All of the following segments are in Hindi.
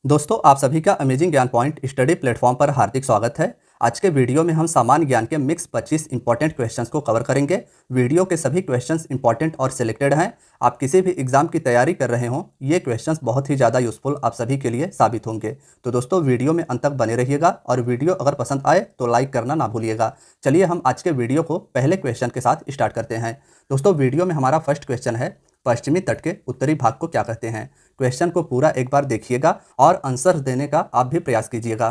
दोस्तों, आप सभी का अमेजिंग ज्ञान पॉइंट स्टडी प्लेटफॉर्म पर हार्दिक स्वागत है। आज के वीडियो में हम सामान्य ज्ञान के मिक्स 25 इंपॉर्टेंट क्वेश्चंस को कवर करेंगे। वीडियो के सभी क्वेश्चंस इंपॉर्टेंट और सिलेक्टेड हैं। आप किसी भी एग्जाम की तैयारी कर रहे हों, ये क्वेश्चंस बहुत ही ज़्यादा यूजफुल आप सभी के लिए साबित होंगे। तो दोस्तों, वीडियो में अंत तक बने रहिएगा और वीडियो अगर पसंद आए तो लाइक करना ना भूलिएगा। चलिए हम आज के वीडियो को पहले क्वेश्चन के साथ स्टार्ट करते हैं। दोस्तों, वीडियो में हमारा फर्स्ट क्वेश्चन है, पश्चिमी तट के उत्तरी भाग को क्या कहते हैं। क्वेश्चन को पूरा एक बार देखिएगा और आंसर देने का आप भी प्रयास कीजिएगा।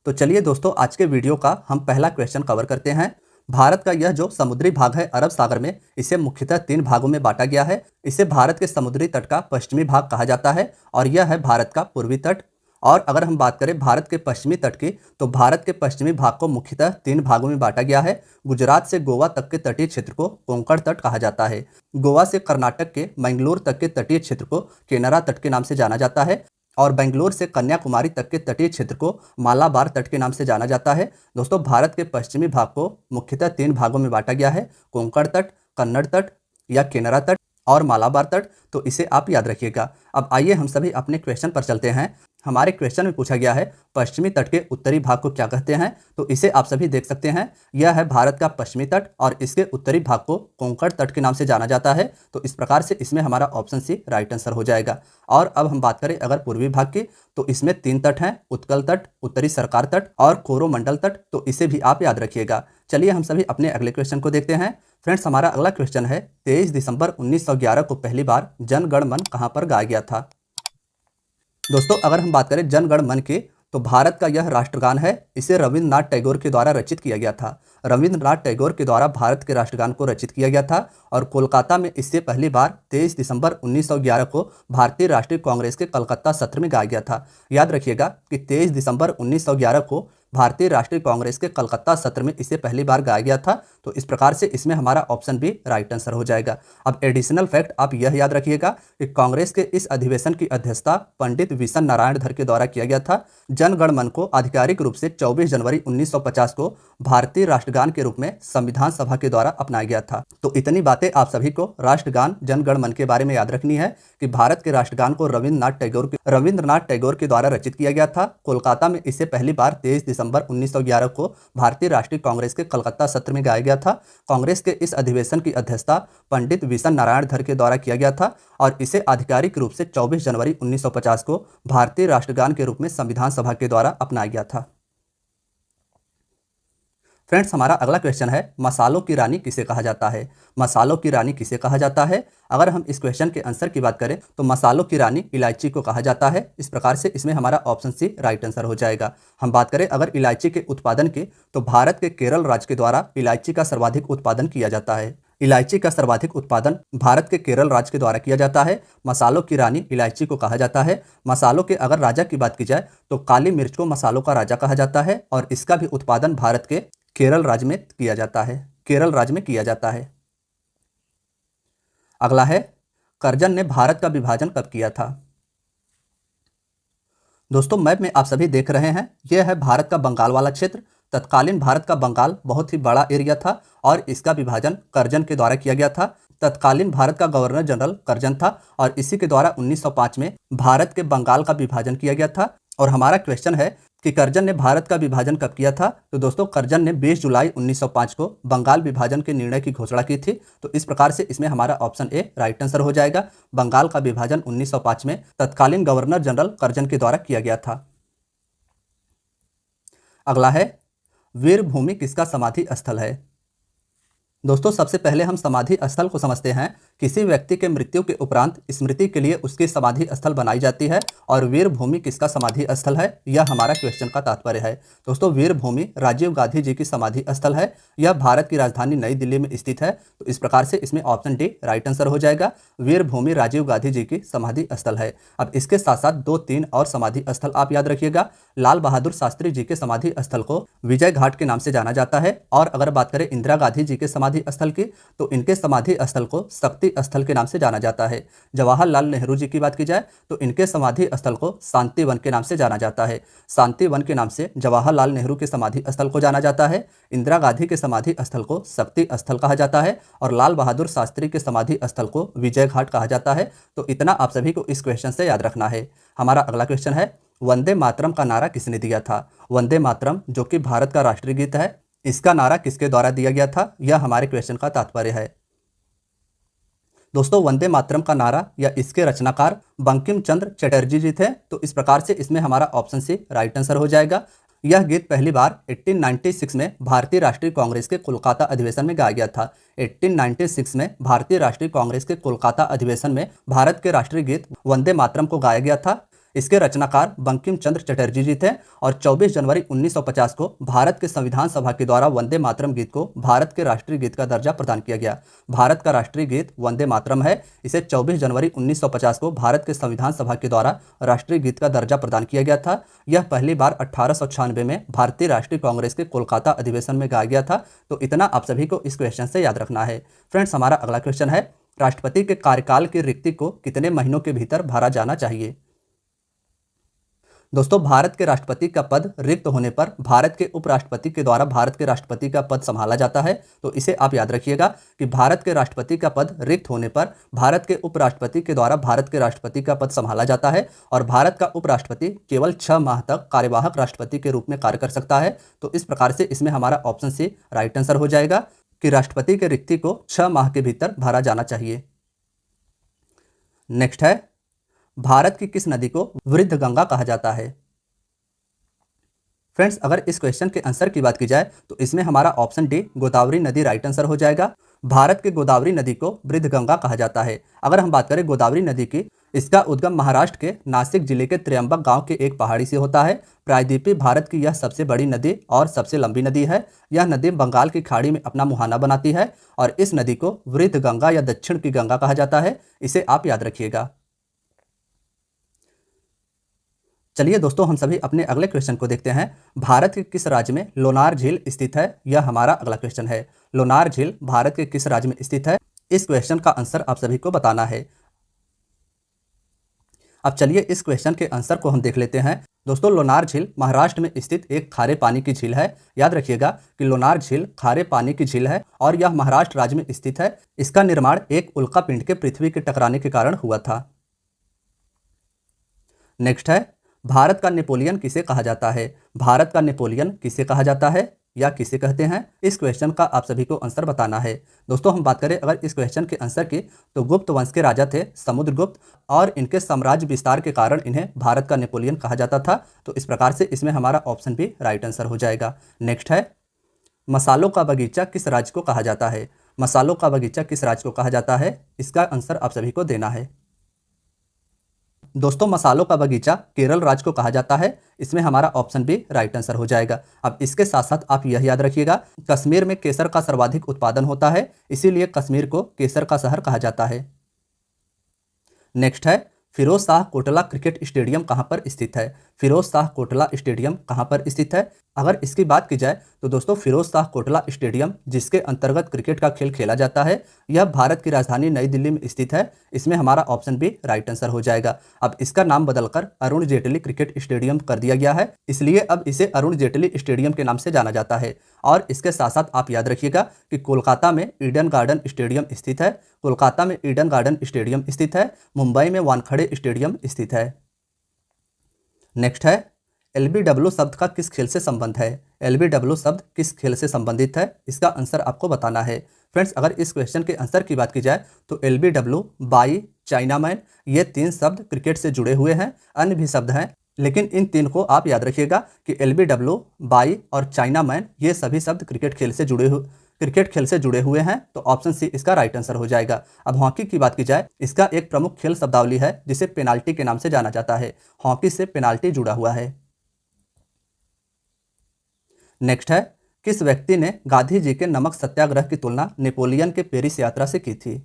तो चलिए दोस्तों, आज के वीडियो का हम पहला क्वेश्चन कवर करते हैं। भारत का यह जो समुद्री भाग है अरब सागर में, इसे मुख्यतः 3 भागों में बांटा गया है। इसे भारत के समुद्री तट का पश्चिमी भाग कहा जाता है और यह है भारत का पूर्वी तट। और अगर हम बात करें भारत के पश्चिमी तट की, तो भारत के पश्चिमी भाग को मुख्यतः 3 भागों में बांटा गया है। गुजरात से गोवा तक के तटीय क्षेत्र को कोंकण तट कहा जाता है। गोवा से कर्नाटक के मंगलोर तक के तटीय क्षेत्र को केनरा तट के नाम से जाना जाता है और बेंगलोर से कन्याकुमारी तक के तटीय क्षेत्र को मालाबार तट के नाम से जाना जाता है। दोस्तों, भारत के पश्चिमी भाग को मुख्यतः 3 भागों में बांटा गया है, कोंकण तट, कन्नड़ तट या केनरा तट और मालाबार तट। तो इसे आप याद रखिएगा। अब आइए हम सभी अपने क्वेश्चन पर चलते हैं। हमारे क्वेश्चन में पूछा गया है, पश्चिमी तट के उत्तरी भाग को क्या कहते हैं। तो इसे आप सभी देख सकते हैं, यह है भारत का पश्चिमी तट और इसके उत्तरी भाग को कोंकण तट के नाम से जाना जाता है। तो इस प्रकार से इसमें हमारा ऑप्शन सी राइट आंसर हो जाएगा। और अब हम बात करें अगर पूर्वी भाग की, तो इसमें 3 तट हैं, उत्कल तट, उत्तरी सरकार तट और कोरोमंडल तट। तो इसे भी आप याद रखिएगा। चलिए हम सभी अपने अगले क्वेश्चन को देखते हैं। फ्रेंड्स, हमारा अगला क्वेश्चन है, 23 दिसंबर 1911 को पहली बार जन गण मन कहाँ पर गाया गया था। दोस्तों, अगर हम बात करें जन गण मन की, तो भारत का यह राष्ट्रगान है। इसे रविंद्रनाथ टैगोर के द्वारा रचित किया गया था। रविंद्रनाथ टैगोर के द्वारा भारत के राष्ट्रगान को रचित किया गया था और कोलकाता में इससे पहली बार 23 दिसंबर 1911 को भारतीय राष्ट्रीय कांग्रेस के कलकत्ता सत्र में गाया गया था। याद रखिएगा कि 23 दिसंबर 1911 को भारतीय राष्ट्रीय कांग्रेस के कलकत्ता सत्र में इसे पहली बार गाया गया था। तो इस प्रकार से इसमें हमारा ऑप्शन भी राइट आंसर हो जाएगा। अब एडिशनल फैक्ट आप यह याद रखिएगा कि कांग्रेस के इस अधिवेशन की अध्यक्षता पंडित विशन नारायण धर के द्वारा किया गया था। जन गण मन को आधिकारिक रूप से 24 जनवरी 1950 को भारतीय राष्ट्रगान के रूप में संविधान सभा के द्वारा अपनाया गया था। तो इतनी बातें आप सभी को राष्ट्रगान जन गण मन के बारे में याद रखनी है कि भारत के राष्ट्रगान को रविंद्रनाथ टैगोर के द्वारा रचित किया गया था। कोलकाता में इसे पहली बार 23 दिसंबर 1911 को भारतीय राष्ट्रीय कांग्रेस के कलकत्ता सत्र में गाया गया था। कांग्रेस के इस अधिवेशन की अध्यक्षता पंडित विशन नारायण धर के द्वारा किया गया था और इसे आधिकारिक रूप से 24 जनवरी 1950 को भारतीय राष्ट्रगान के रूप में संविधान सभा के द्वारा अपनाया गया था। फ्रेंड्स, हमारा अगला क्वेश्चन है, मसालों की रानी किसे कहा जाता है। मसालों की रानी किसे कहा जाता है। अगर हम इस क्वेश्चन के आंसर की बात करें, तो मसालों की रानी इलायची को कहा जाता है। इस प्रकार से इसमें हमारा ऑप्शन सी राइट आंसर हो जाएगा। हम बात करें अगर इलायची के उत्पादन की, तो भारत के केरल राज्य के द्वारा इलायची का सर्वाधिक उत्पादन किया जाता है। इलायची का सर्वाधिक उत्पादन भारत के केरल राज्य के द्वारा किया जाता है। मसालों की रानी इलायची को कहा जाता है। मसालों के अगर राजा की बात की जाए, तो काली मिर्च को मसालों का राजा कहा जाता है और इसका भी उत्पादन भारत के केरल राज्य में किया जाता है। अगला है, कर्जन ने भारत का विभाजन कब किया था। दोस्तों, मैप में आप सभी देख रहे हैं, यह है भारत का बंगाल वाला क्षेत्र। तत्कालीन भारत का बंगाल बहुत ही बड़ा एरिया था और इसका विभाजन कर्जन के द्वारा किया गया था। तत्कालीन भारत का गवर्नर जनरल कर्जन था और इसी के द्वारा 1905 में भारत के बंगाल का विभाजन किया गया था। और हमारा क्वेश्चन है कि कर्जन ने भारत का विभाजन कब किया था। तो दोस्तों, कर्जन ने 20 जुलाई 1905 को बंगाल विभाजन के निर्णय की घोषणा की थी। तो इस प्रकार से इसमें हमारा ऑप्शन ए राइट आंसर हो जाएगा। बंगाल का विभाजन 1905 में तत्कालीन गवर्नर जनरल कर्जन के द्वारा किया गया था। अगला है, वीर भूमि किसका समाधि स्थल है। दोस्तों, सबसे पहले हम समाधि स्थल को समझते हैं। किसी व्यक्ति के मृत्यु के उपरांत स्मृति के लिए उसकी समाधि स्थल बनाई जाती है और वीर भूमि किसका समाधि स्थल है, यह हमारा क्वेश्चन का तात्पर्य है। दोस्तों, वीर भूमि राजीव गांधी जी की समाधि स्थल है। यह भारत की राजधानी नई दिल्ली में स्थित है। तो इस प्रकार से इसमें ऑप्शन डी राइट आंसर हो जाएगा। वीर भूमि राजीव गांधी जी की समाधि स्थल है। अब इसके साथ साथ 2-3 और समाधि स्थल आप याद रखिएगा। लाल बहादुर शास्त्री जी के समाधि स्थल को विजय घाट के नाम से जाना जाता है और अगर बात करें इंदिरा गांधी जी के समाधि स्थल की, तो इनके समाधि स्थल को शक्ति स्थल के नाम से जाना जाता है। जवाहरलाल नेहरू जी की बात की जाए, तो इनके समाधि स्थल को शांति वन के नाम से जाना जाता है। शांति वन के नाम से जवाहरलाल नेहरू के समाधि स्थल को जाना जाता है। इंदिरा गांधी के समाधि स्थल को शक्ति स्थल कहा जाता है और लाल बहादुर शास्त्री के समाधि स्थल को विजय घाट कहा जाता है। तो इतना आप सभी को इस क्वेश्चन से याद रखना है। हमारा अगला क्वेश्चन है, वंदे मातरम का नारा किसने दिया था? वंदे मातरम जो कि भारत का राष्ट्रीय गीत है, इसका नारा किसके द्वारा दिया गया था, यह हमारे क्वेश्चन का तात्पर्य है। दोस्तों, वंदे मातरम का नारा या इसके रचनाकार बंकिम चंद्र चटर्जी जी थे। तो इस प्रकार से इसमें हमारा ऑप्शन सी राइट आंसर हो जाएगा। यह गीत पहली बार 1896 में भारतीय राष्ट्रीय कांग्रेस के कोलकाता अधिवेशन में गाया गया था। 1896 में भारतीय राष्ट्रीय कांग्रेस के कोलकाता अधिवेशन में भारत के राष्ट्रीय गीत वंदे मातरम को गाया गया था। इसके रचनाकार बंकिम चंद्र चटर्जी जी थे और 24 जनवरी 1950 को भारत के संविधान सभा के द्वारा वंदे मातरम गीत को भारत के राष्ट्रीय गीत का दर्जा प्रदान किया गया। भारत का राष्ट्रीय गीत वंदे मातरम है। इसे 24 जनवरी 1950 को भारत के संविधान सभा के द्वारा राष्ट्रीय गीत का दर्जा प्रदान किया गया था। यह पहली बार 1896 में भारतीय राष्ट्रीय कांग्रेस के कोलकाता अधिवेशन में गाया गया था। तो इतना आप सभी को इस क्वेश्चन से याद रखना है। फ्रेंड्स, हमारा अगला क्वेश्चन है, राष्ट्रपति के कार्यकाल की रिक्ति को कितने महीनों के भीतर भरा जाना चाहिए? दोस्तों, भारत के राष्ट्रपति का पद रिक्त होने पर भारत के उपराष्ट्रपति के द्वारा भारत के राष्ट्रपति का पद संभाला जाता है। तो इसे आप याद रखिएगा कि भारत के राष्ट्रपति का पद रिक्त होने पर भारत के उपराष्ट्रपति के द्वारा भारत के राष्ट्रपति का पद संभाला जाता है और भारत का उपराष्ट्रपति केवल 6 माह तक कार्यवाहक राष्ट्रपति के रूप में कार्य कर सकता है। तो इस प्रकार से इसमें हमारा ऑप्शन सी राइट आंसर हो जाएगा कि राष्ट्रपति के रिक्ति को 6 माह के भीतर भरा जाना चाहिए। नेक्स्ट है, भारत की किस नदी को वृद्ध गंगा कहा जाता है? फ्रेंड्स, अगर इस क्वेश्चन के आंसर की बात की जाए तो इसमें हमारा ऑप्शन डी गोदावरी नदी राइट आंसर हो जाएगा। भारत के गोदावरी नदी को वृद्ध गंगा कहा जाता है। अगर हम बात करें गोदावरी नदी की, इसका उद्गम महाराष्ट्र के नासिक जिले के त्र्यंबक गांव के एक पहाड़ी से होता है। प्रायद्वीपीय भारत की यह सबसे बड़ी नदी और सबसे लंबी नदी है। यह नदी बंगाल की खाड़ी में अपना मुहाना बनाती है और इस नदी को वृद्ध गंगा या दक्षिण की गंगा कहा जाता है। इसे आप याद रखिएगा। चलिए दोस्तों, हम सभी अपने अगले क्वेश्चन को देखते हैं। भारत के किस राज्य में लोनार झील स्थित है? यह हमारा अगला क्वेश्चन है। लोनार झील भारत के किस राज्य में स्थित है? इस क्वेश्चन का आंसर आप सभी को बताना है। अब चलिए इस क्वेश्चन के आंसर को हम देख लेते हैं। दोस्तों, लोनार झील महाराष्ट्र में स्थित एक खारे पानी की झील है। याद रखिएगा कि लोनार झील खारे पानी की झील है और यह महाराष्ट्र राज्य में स्थित है। इसका निर्माण एक उल्का पिंड के पृथ्वी के टकराने के कारण हुआ था। नेक्स्ट है, भारत का नेपोलियन किसे कहा जाता है? भारत का नेपोलियन किसे कहा जाता है या किसे कहते हैं? इस क्वेश्चन का आप सभी को आंसर बताना है। दोस्तों, हम बात करें अगर इस क्वेश्चन के आंसर की, तो गुप्त वंश के राजा थे समुद्रगुप्त और इनके साम्राज्य विस्तार के कारण इन्हें भारत का नेपोलियन कहा जाता था। तो इस प्रकार से इसमें हमारा ऑप्शन भी राइट आंसर हो जाएगा। नेक्स्ट है, मसालों का बगीचा किस राज्य को कहा जाता है? मसालों का बगीचा किस राज्य को कहा जाता है? इसका आंसर आप सभी को देना है। दोस्तों, मसालों का बगीचा केरल राज्य को कहा जाता है। इसमें हमारा ऑप्शन भी राइट आंसर हो जाएगा। अब इसके साथ साथ आप यह याद रखिएगा, कश्मीर में केसर का सर्वाधिक उत्पादन होता है, इसीलिए कश्मीर को केसर का शहर कहा जाता है। नेक्स्ट है, फिरोज शाह कोटला क्रिकेट स्टेडियम कहां पर स्थित है? फिरोज शाह कोटला स्टेडियम कहां पर स्थित है? अगर इसकी बात की जाए तो दोस्तों, फिरोज शाह कोटला स्टेडियम जिसके अंतर्गत क्रिकेट का खेल खेला जाता है, यह भारत की राजधानी नई दिल्ली में स्थित है। इसमें हमारा ऑप्शन भी राइट आंसर हो जाएगा। अब इसका नाम बदलकर अरुण जेटली क्रिकेट स्टेडियम कर दिया गया है, इसलिए अब इसे अरुण जेटली स्टेडियम के नाम से जाना जाता है। और इसके साथ साथ आप याद रखिएगा कि कोलकाता में ईडन गार्डन स्टेडियम स्थित है। कोलकाता में ईडन गार्डन स्टेडियम स्थित है। मुंबई में वानखेड़े स्टेडियम स्थित है। नेक्स्ट है, एलबीडब्ल्यू शब्द का किस खेल से संबंध है? एलबीडब्ल्यू शब्द किस खेल से संबंधित है? इसका आंसर आपको बताना है। फ्रेंड्स, अगर इस क्वेश्चन के आंसर की बात की जाए तो एलबीडब्ल्यू, बाई, चाइनामैन, ये 3 शब्द क्रिकेट से जुड़े हुए हैं। अन्य भी शब्द हैं, लेकिन इन 3 को आप याद रखिएगा कि एलबीडब्ल्यू, बाई और चाइनामैन ये सभी शब्द क्रिकेट खेल से जुड़े हुए हैं। तो ऑप्शन सी इसका राइट आंसर हो जाएगा। अब हॉकी की बात की जाए, इसका एक प्रमुख खेल शब्दावली है जिसे पेनाल्टी के नाम से जाना जाता है। हॉकी से पेनाल्टी जुड़ा हुआ है। नेक्स्ट है, किस व्यक्ति ने गांधी जी के नमक सत्याग्रह की तुलना नेपोलियन के पेरिस यात्रा से की थी?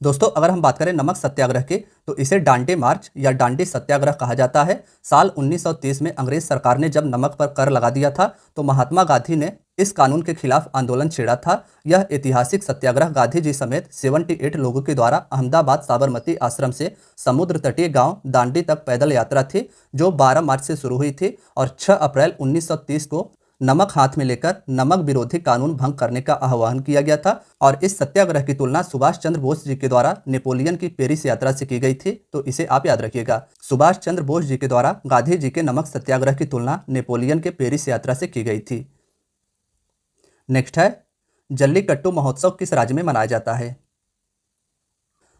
दोस्तों, अगर हम बात करें नमक सत्याग्रह की, तो इसे डांडी मार्च या डांडी सत्याग्रह कहा जाता है। साल 1930 में अंग्रेज सरकार ने जब नमक पर कर लगा दिया था, तो महात्मा गांधी ने इस कानून के खिलाफ आंदोलन छेड़ा था। यह ऐतिहासिक सत्याग्रह गांधी जी समेत 78 लोगों के द्वारा अहमदाबाद साबरमती आश्रम से समुद्र तटीय गांव दांडी तक पैदल यात्रा थी, जो 12 मार्च से शुरू हुई थी और 6 अप्रैल 1930 को नमक हाथ में लेकर नमक विरोधी कानून भंग करने का आह्वान किया गया था और इस सत्याग्रह की तुलना सुभाष चंद्र बोस जी के द्वारा नेपोलियन की पेरिस यात्रा से की गई थी, तो इसे आप याद रखिएगा। सुभाष चंद्र बोस जी के द्वारा गांधी जी के नमक सत्याग्रह की तुलना नेपोलियन के पेरिस यात्रा से की गई थी। नेक्स्ट है, जल्लीकट्टू महोत्सव किस राज्य में मनाया जाता है?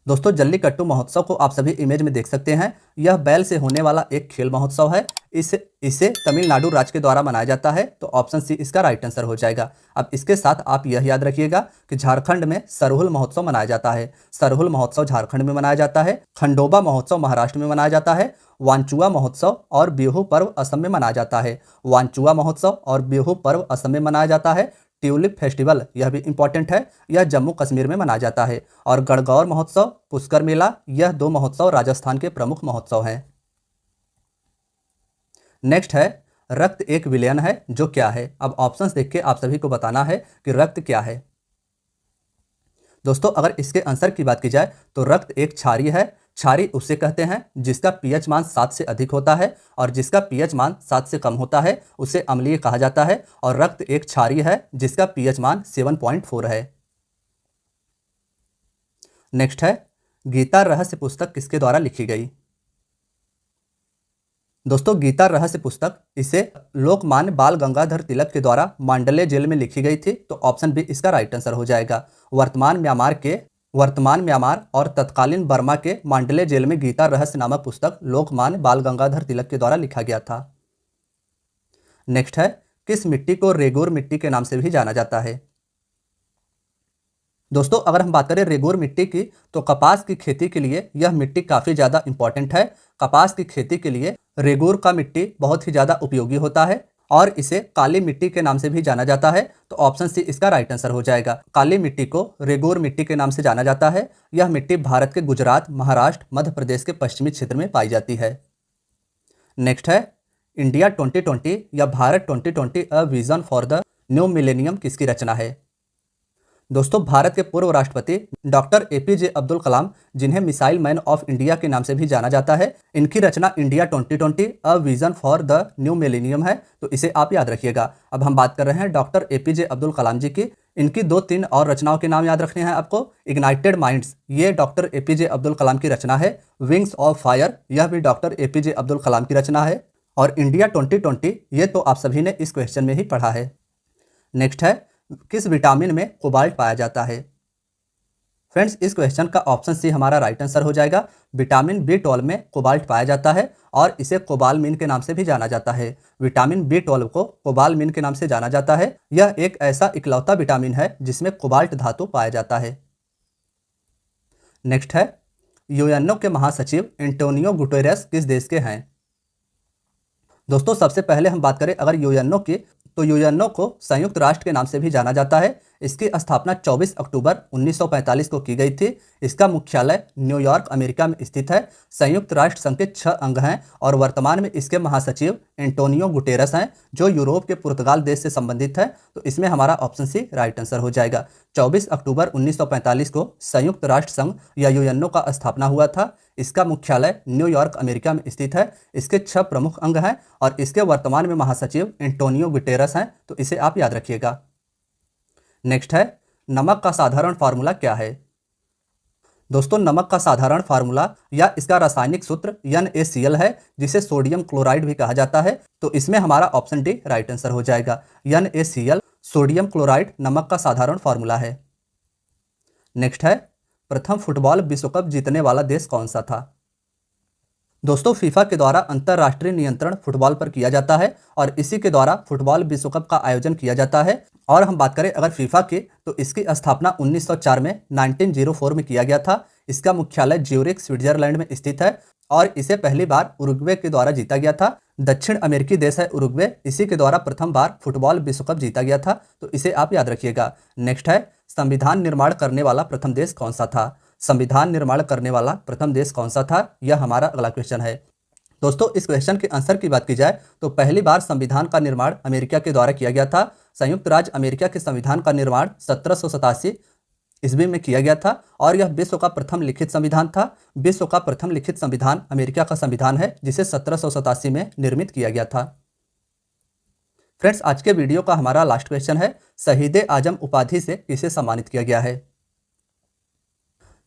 दोस्तों, जल्लीकट्टू महोत्सव को आप सभी इमेज में देख सकते हैं। यह बैल से होने वाला एक खेल महोत्सव है। इसे तमिलनाडु राज्य के द्वारा मनाया जाता है, तो ऑप्शन सी इसका राइट आंसर हो जाएगा। अब इसके साथ आप यह याद रखिएगा कि झारखंड में सरहुल महोत्सव मनाया जाता है। सरहुल महोत्सव झारखंड में मनाया जाता है। खंडोबा महोत्सव महाराष्ट्र में मनाया जाता है। वांचुआ महोत्सव और बिहू पर्व असम में मनाया जाता है। वांचुआ महोत्सव और बिहू पर्व असम में मनाया जाता है। ट्यूलिप फेस्टिवल, यह भी इंपॉर्टेंट है, यह जम्मू कश्मीर में मनाया जाता है। और गणगौर महोत्सव, पुष्कर मेला, यह 2 महोत्सव राजस्थान के प्रमुख महोत्सव हैं। नेक्स्ट है, रक्त एक विलयन है जो क्या है? अब ऑप्शंस देख के आप सभी को बताना है कि रक्त क्या है। दोस्तों, अगर इसके आंसर की बात की जाए तो रक्त एक क्षारीय है। क्षारीय उसे कहते हैं जिसका पीएच मान 7 से अधिक होता है और जिसका पीएच मान 7 से कम होता है उसे अम्लीय कहा जाता है। और रक्त एक क्षारीय है जिसका पीएच मान 7.4 है। नेक्स्ट है, गीता रहस्य पुस्तक किसके द्वारा लिखी गई? दोस्तों, गीता रहस्य पुस्तक इसे लोकमान्य बाल गंगाधर तिलक के द्वारा मांडले जेल में लिखी गई थी, तो ऑप्शन बी इसका राइट आंसर हो जाएगा। वर्तमान म्यांमार और तत्कालीन बर्मा के मांडले जेल में गीता रहस्य नामक पुस्तक लोकमान्य बाल गंगाधर तिलक के द्वारा लिखा गया था। नेक्स्ट है, किस मिट्टी को रेगुर मिट्टी के नाम से भी जाना जाता है? दोस्तों, अगर हम बात करें रेगुर मिट्टी की, तो कपास की खेती के लिए यह मिट्टी काफ़ी ज़्यादा इंपॉर्टेंट है। कपास की खेती के लिए रेगुर का मिट्टी बहुत ही ज़्यादा उपयोगी होता है और इसे काली मिट्टी के नाम से भी जाना जाता है, तो ऑप्शन सी इसका राइट आंसर हो जाएगा। काली मिट्टी को रेगुर मिट्टी के नाम से जाना जाता है। यह मिट्टी भारत के गुजरात, महाराष्ट्र, मध्य प्रदेश के पश्चिमी क्षेत्र में पाई जाती है। नेक्स्ट है, इंडिया 2020 या Bharat 2020 a vision for the new millennium किसकी रचना है? दोस्तों, भारत के पूर्व राष्ट्रपति डॉक्टर एपीजे अब्दुल कलाम, जिन्हें मिसाइल मैन ऑफ इंडिया के नाम से भी जाना जाता है, इनकी रचना India 2020 a vision for the new millennium है, तो इसे आप याद रखिएगा। अब हम बात कर रहे हैं डॉक्टर एपीजे अब्दुल कलाम जी की। इनकी 2-3 और रचनाओं के नाम याद रखने हैं आपको। इग्नाइटेड माइंड्स, ये डॉक्टर एपीजे अब्दुल कलाम की रचना है। विंग्स ऑफ फायर, यह भी डॉक्टर एपीजे अब्दुल कलाम की रचना है। और इंडिया 2020, ये तो आप सभी ने इस क्वेश्चन में ही पढ़ा है। नेक्स्ट है, किस विटामिन में कोबाल्ट पाया जाता है? फ्रेंड्स, इस क्वेश्चन का ऑप्शन सी हमारा राइट आंसर हो जाएगा। विटामिन B12 में कोबाल्ट पाया जाता है और इसे कोबालमिन के नाम से भी जाना जाता है। विटामिन B12 को कोबालमिन के नाम से जाना जाता है। यह एक ऐसा इकलौता विटामिन है जिसमें कोबाल्ट धातु पाया जाता है। नेक्स्ट है, यूएनओ के महासचिव एंटोनियो गुटेरेस किस देश के हैं? दोस्तों, सबसे पहले हम बात करें अगर यूएनओ की, तो यूएनओ को संयुक्त राष्ट्र के नाम से भी जाना जाता है। इसकी स्थापना 24 अक्टूबर 1945 को की गई थी। इसका मुख्यालय न्यूयॉर्क, अमेरिका में स्थित है। संयुक्त राष्ट्र संघ के 6 अंग हैं और वर्तमान में इसके महासचिव एंटोनियो गुटेरस हैं, जो यूरोप के पुर्तगाल देश से संबंधित है, तो इसमें हमारा ऑप्शन सी राइट आंसर हो जाएगा। 24 अक्टूबर 1945 को संयुक्त राष्ट्र संघ या यूएनओ का स्थापना हुआ था। इसका मुख्यालय न्यूयॉर्क, अमेरिका में स्थित है। इसके 6 प्रमुख अंग हैं और इसके वर्तमान में महासचिव एंटोनियो गुटेरस हैं, तो इसे आप याद रखिएगा। नेक्स्ट है, नमक का साधारण फार्मूला क्या है? दोस्तों, नमक का साधारण फार्मूला या इसका रासायनिक सूत्र NaCl है, जिसे सोडियम क्लोराइड भी कहा जाता है, तो इसमें हमारा ऑप्शन डी राइट आंसर हो जाएगा। NaCl सोडियम क्लोराइड नमक का साधारण फार्मूला है। नेक्स्ट है, प्रथम फुटबॉल विश्व कप जीतने वाला देश कौन सा था? दोस्तों, फीफा के द्वारा अंतर्राष्ट्रीय नियंत्रण फुटबॉल पर किया जाता है और इसी के द्वारा फुटबॉल विश्व कप का आयोजन किया जाता है। और हम बात करें अगर फीफा की, तो इसकी स्थापना 1904 में 1904 में किया गया था। इसका मुख्यालय ज्यूरिख, स्विट्जरलैंड में स्थित है और इसे पहली बार उरुग्वे के द्वारा जीता गया था। दक्षिण अमेरिकी देश है उरुग्वे, इसी के द्वारा प्रथम बार फुटबॉल विश्व कप जीता गया था, तो इसे आप याद रखिएगा। नेक्स्ट है, संविधान निर्माण करने वाला प्रथम देश कौन सा था? संविधान निर्माण करने वाला प्रथम देश कौन सा था, यह हमारा अगला क्वेश्चन है। दोस्तों, इस क्वेश्चन के आंसर की बात की जाए तो पहली बार संविधान का निर्माण अमेरिका के द्वारा किया गया था। संयुक्त राज्य अमेरिका के संविधान का निर्माण 1787 ईस्वी में किया गया था और यह विश्व का प्रथम लिखित संविधान था। विश्व का प्रथम लिखित संविधान अमेरिका का संविधान है, जिसे 1787 में निर्मित किया गया था। फ्रेंड्स, आज के वीडियो का हमारा लास्ट क्वेश्चन है, शहीद आजम उपाधि से किसे सम्मानित किया गया है।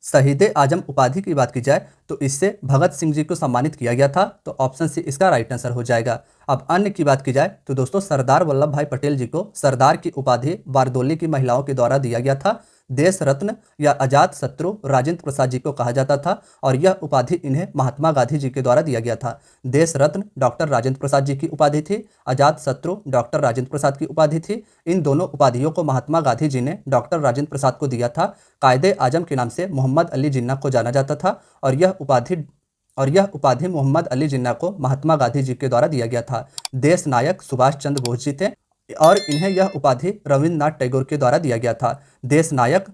शहीद आजम उपाधि की बात की जाए तो इससे भगत सिंह जी को सम्मानित किया गया था, तो ऑप्शन सी इसका राइट आंसर हो जाएगा। अब अन्य की बात की जाए तो दोस्तों सरदार वल्लभ भाई पटेल जी को सरदार की उपाधि बारदोली की महिलाओं के द्वारा दिया गया था। देश रत्न या अजात शत्रु राजेंद्र प्रसाद जी को कहा जाता था और यह उपाधि इन्हें महात्मा गांधी जी के द्वारा दिया गया था। देश रत्न डॉक्टर राजेंद्र प्रसाद जी की उपाधि थी, अजात शत्रु डॉक्टर राजेंद्र प्रसाद की उपाधि थी। इन दोनों उपाधियों को महात्मा गांधी जी ने डॉक्टर राजेंद्र प्रसाद को दिया था। कायदे आजम के नाम से मोहम्मद अली जिन्ना को जाना जाता था और यह उपाधि मोहम्मद अली जिन्ना को महात्मा गांधी जी के द्वारा दिया गया था। देश नायक सुभाष चंद्र बोस जी थे और इन्हें यह उपाधि रविंद्रनाथ टैगोर के द्वारा दिया गया था। देश नायक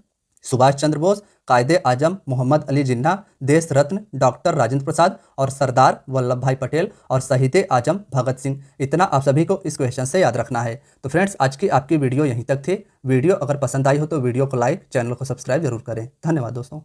सुभाष चंद्र बोस, कायदे आजम मोहम्मद अली जिन्ना, देश रत्न डॉक्टर राजेंद्र प्रसाद और सरदार वल्लभ भाई पटेल और शहीद आजम भगत सिंह। इतना आप सभी को इस क्वेश्चन से याद रखना है। तो फ्रेंड्स, आज की आपकी वीडियो यहीं तक थी। वीडियो अगर पसंद आई हो तो वीडियो को लाइक, चैनल को सब्सक्राइब जरूर करें। धन्यवाद दोस्तों।